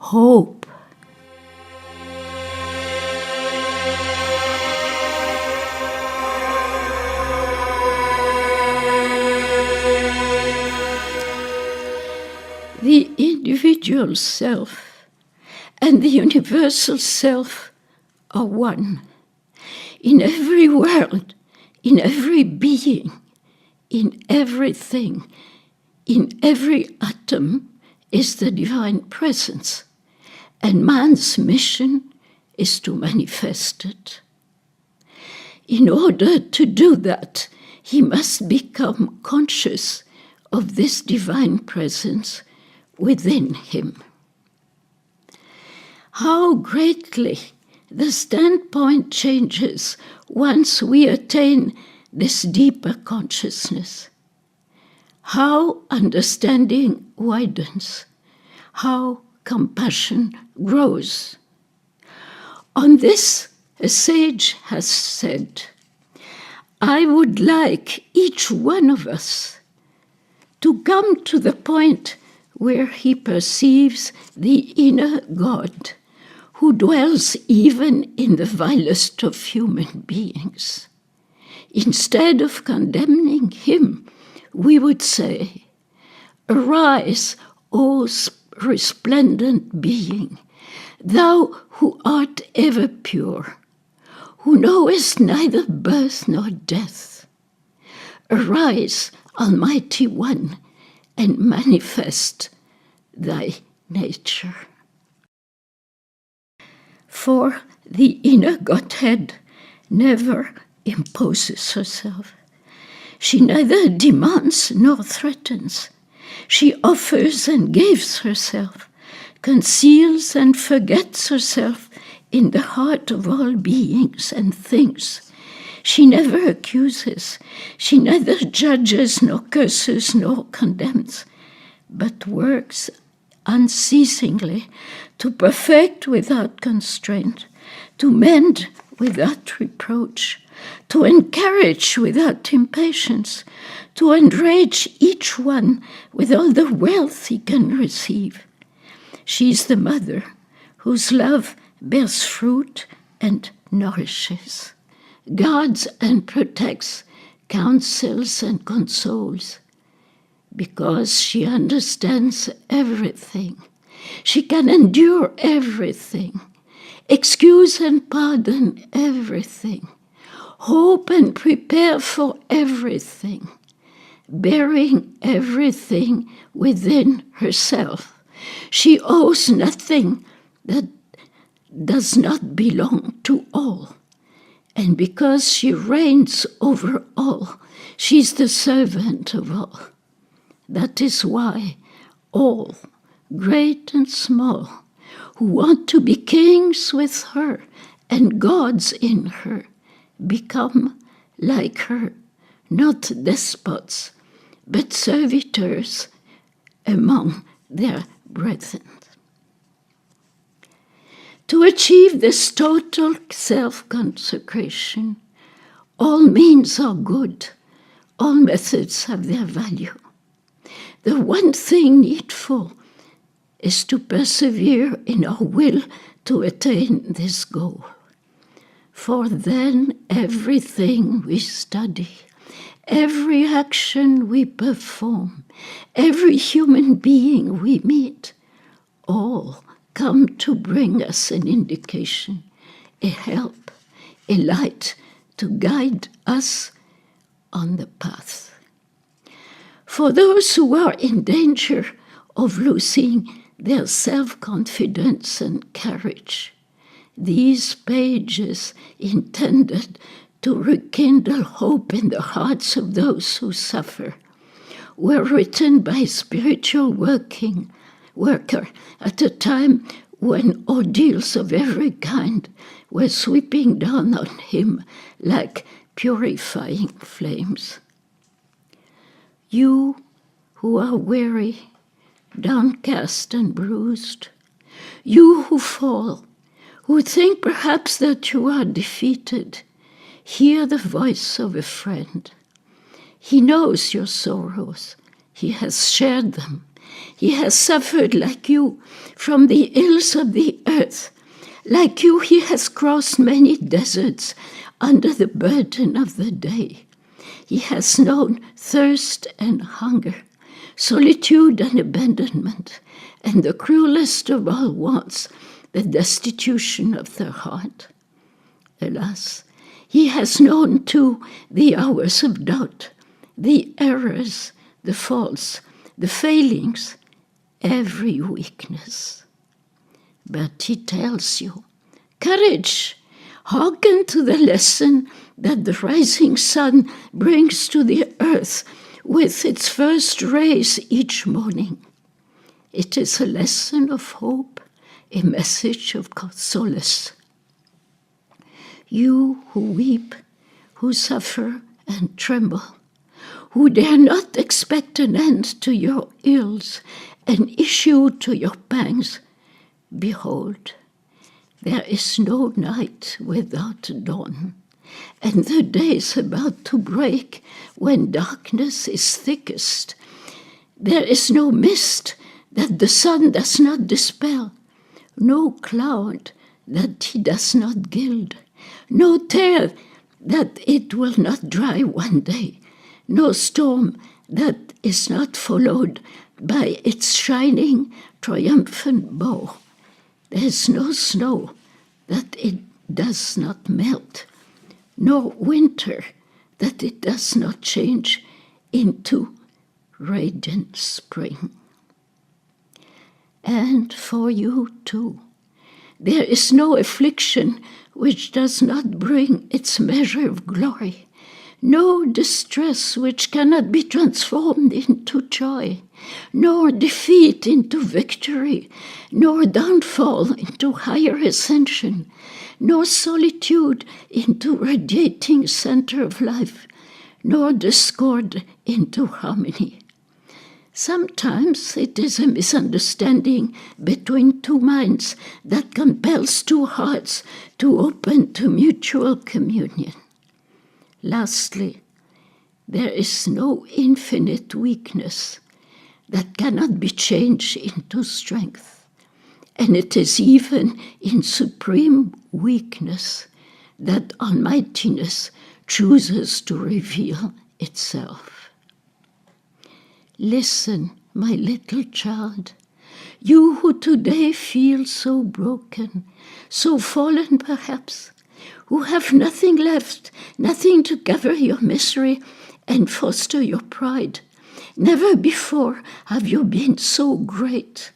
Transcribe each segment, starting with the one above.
hope. The individual self and the universal self are one. In every world, in every being, in everything, in every atom is the divine presence, and man's mission is to manifest it. In order to do that, he must become conscious of this divine presence within him. How greatly the standpoint changes once we attain this deeper consciousness. How understanding widens, how compassion grows. On this, a sage has said, I would like each one of us to come to the point where he perceives the inner God who dwells even in the vilest of human beings. Instead of condemning him, we would say, arise, O resplendent being, thou who art ever pure, who knowest neither birth nor death. Arise, Almighty One, and manifest thy nature. For the inner Godhead never imposes herself. She neither demands nor threatens. She offers and gives herself, conceals and forgets herself in the heart of all beings and things. She never accuses. She neither judges nor curses nor condemns, but works unceasingly to perfect without constraint, to mend without reproach, to encourage without impatience, to enrich each one with all the wealth he can receive. She is the mother whose love bears fruit and nourishes, guards and protects, counsels and consoles. Because she understands everything, she can endure everything, excuse and pardon everything, hope and prepare for everything, bearing everything within herself. She owes nothing that does not belong to all. And because she reigns over all, she's the servant of all. That is why all, great and small, who want to be kings with her and gods in her, become like her, not despots, but servitors among their brethren. To achieve this total self-consecration, all means are good, all methods have their value. The one thing needful is to persevere in our will to attain this goal. For then everything we study, every action we perform, every human being we meet, all come to bring us an indication, a help, a light to guide us on the path. For those who are in danger of losing their self-confidence and courage, these pages intended to rekindle hope in the hearts of those who suffer were written by a spiritual worker at a time when ordeals of every kind were sweeping down on him like purifying flames. You who are weary, downcast and bruised, you who fall, who think perhaps that you are defeated, hear the voice of a friend. He knows your sorrows. He has shared them. He has suffered like you from the ills of the earth. Like you, he has crossed many deserts under the burden of the day. He has known thirst and hunger, solitude and abandonment, and the cruelest of all wants, the destitution of the heart. Alas, he has known too the hours of doubt, the errors, the faults, the failings, every weakness. But he tells you, courage, hearken to the lesson that the rising sun brings to the earth with its first rays each morning. It is a lesson of hope, a message of solace. You who weep, who suffer and tremble, who dare not expect an end to your ills, an issue to your pangs, behold, there is no night without dawn, and the day is about to break when darkness is thickest. There is no mist that the sun does not dispel, no cloud that he does not gild, no tear that it will not dry one day, no storm that is not followed by its shining, triumphant bow. There is no snow that it does not melt, nor winter that it does not change into radiant spring. And for you too, there is no affliction which does not bring its measure of glory, no distress which cannot be transformed into joy, nor defeat into victory, nor downfall into higher ascension, nor solitude into radiating center of life, nor discord into harmony. Sometimes it is a misunderstanding between two minds that compels two hearts to open to mutual communion. Lastly, there is no infinite weakness that cannot be changed into strength, and it is even in supreme weakness that almightiness chooses to reveal itself. Listen, my little child, you who today feel so broken, so fallen perhaps, who have nothing left, nothing to cover your misery and foster your pride. Never before have you been so great.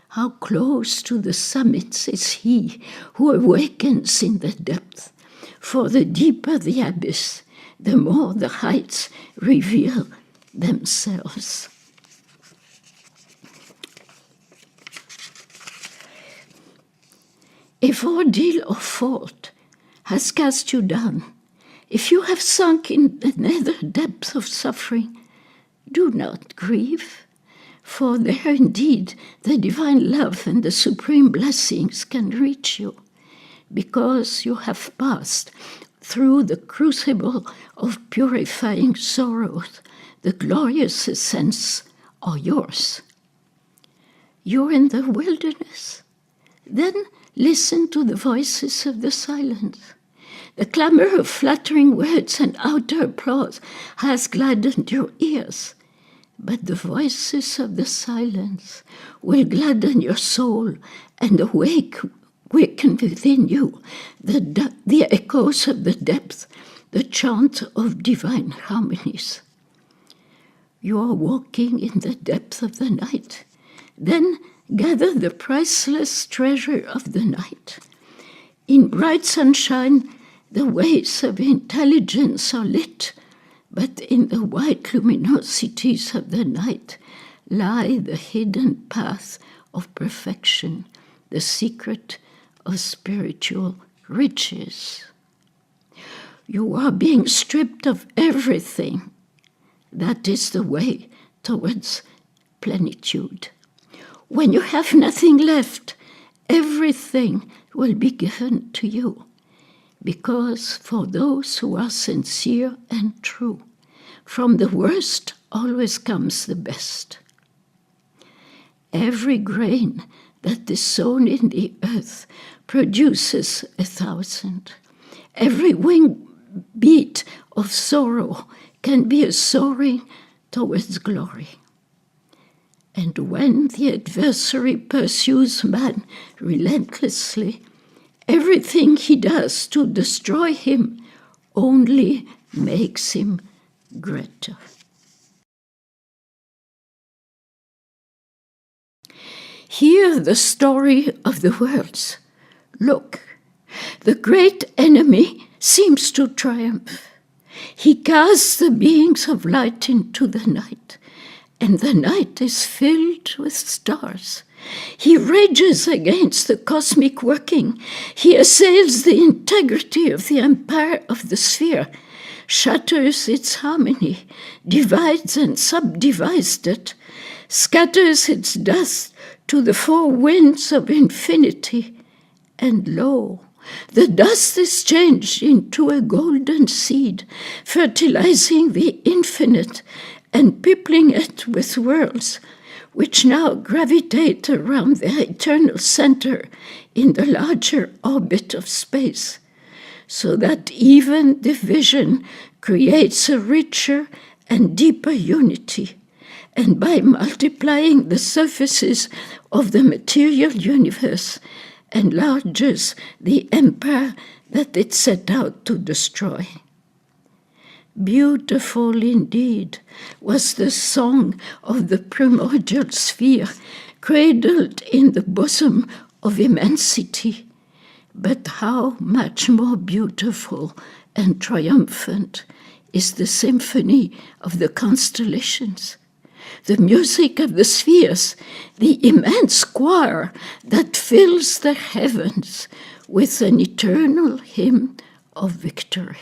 How close to the summits is he who awakens in the depth. For the deeper the abyss, the more the heights reveal themselves. If ordeal or fault has cast you down, if you have sunk in the nether depths of suffering, do not grieve, for there indeed the divine love and the supreme blessings can reach you, because you have passed through the crucible of purifying sorrows. The glorious ascents are yours. You're in the wilderness? Then listen to the voices of the silence. The clamor of flattering words and outer applause has gladdened your ears, but the voices of the silence will gladden your soul and awaken within you the echoes of the depth, the chant of divine harmonies. You are walking in the depth of the night. Then gather the priceless treasure of the night. In bright sunshine, the ways of intelligence are lit, but in the white luminosities of the night lie the hidden path of perfection, the secret of spiritual riches. You are being stripped of everything. That is the way towards plenitude. When you have nothing left, everything will be given to you. Because for those who are sincere and true, from the worst always comes the best. Every grain that is sown in the earth produces 1,000. Every wing beat of sorrow can be a soaring towards glory. And when the adversary pursues man relentlessly, everything he does to destroy him only makes him greater. Hear the story of the worlds. Look, the great enemy seems to triumph. He casts the beings of light into the night, and the night is filled with stars. He rages against the cosmic working. He assails the integrity of the empire of the sphere, shatters its harmony, divides and subdivides it, scatters its dust to the four winds of infinity, and lo, the dust is changed into a golden seed, fertilizing the infinite and peopling it with worlds, which now gravitate around their eternal center in the larger orbit of space, so that even division creates a richer and deeper unity, and by multiplying the surfaces of the material universe, enlarges the empire that it set out to destroy. Beautiful indeed was the song of the primordial sphere, cradled in the bosom of immensity, but how much more beautiful and triumphant is the symphony of the constellations, the music of the spheres, the immense choir that fills the heavens with an eternal hymn of victory.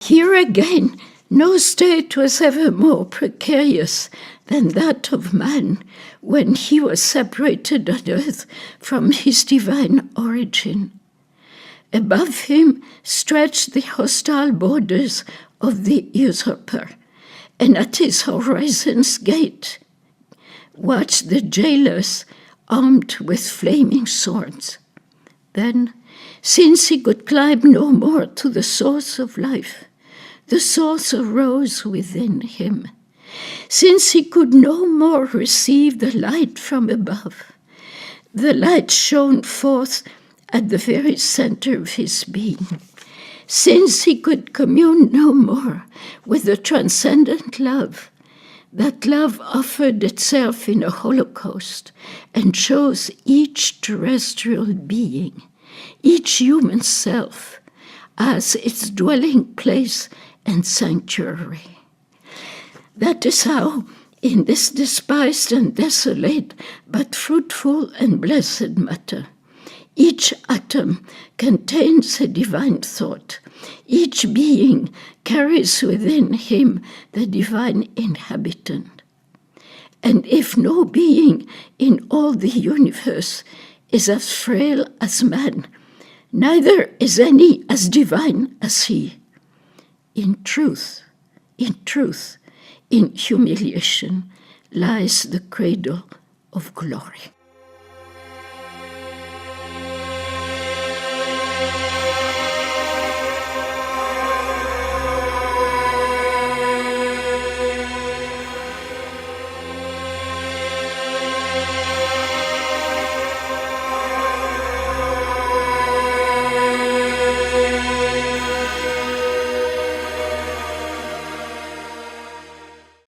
Here again, no state was ever more precarious than that of man when he was separated on earth from his divine origin. Above him stretched the hostile borders of the usurper, and at his horizon's gate watched the jailers armed with flaming swords. Then, since he could climb no more to the source of life, the source arose within him. Since he could no more receive the light from above, the light shone forth at the very center of his being. Since he could commune no more with the transcendent love, that love offered itself in a holocaust and chose each terrestrial being, each human self, as its dwelling place and sanctuary. That is how, in this despised and desolate, but fruitful and blessed matter, each atom contains a divine thought. Each being carries within him the divine inhabitant. And if no being in all the universe is as frail as man, neither is any as divine as he. In truth, in humiliation lies the cradle of glory.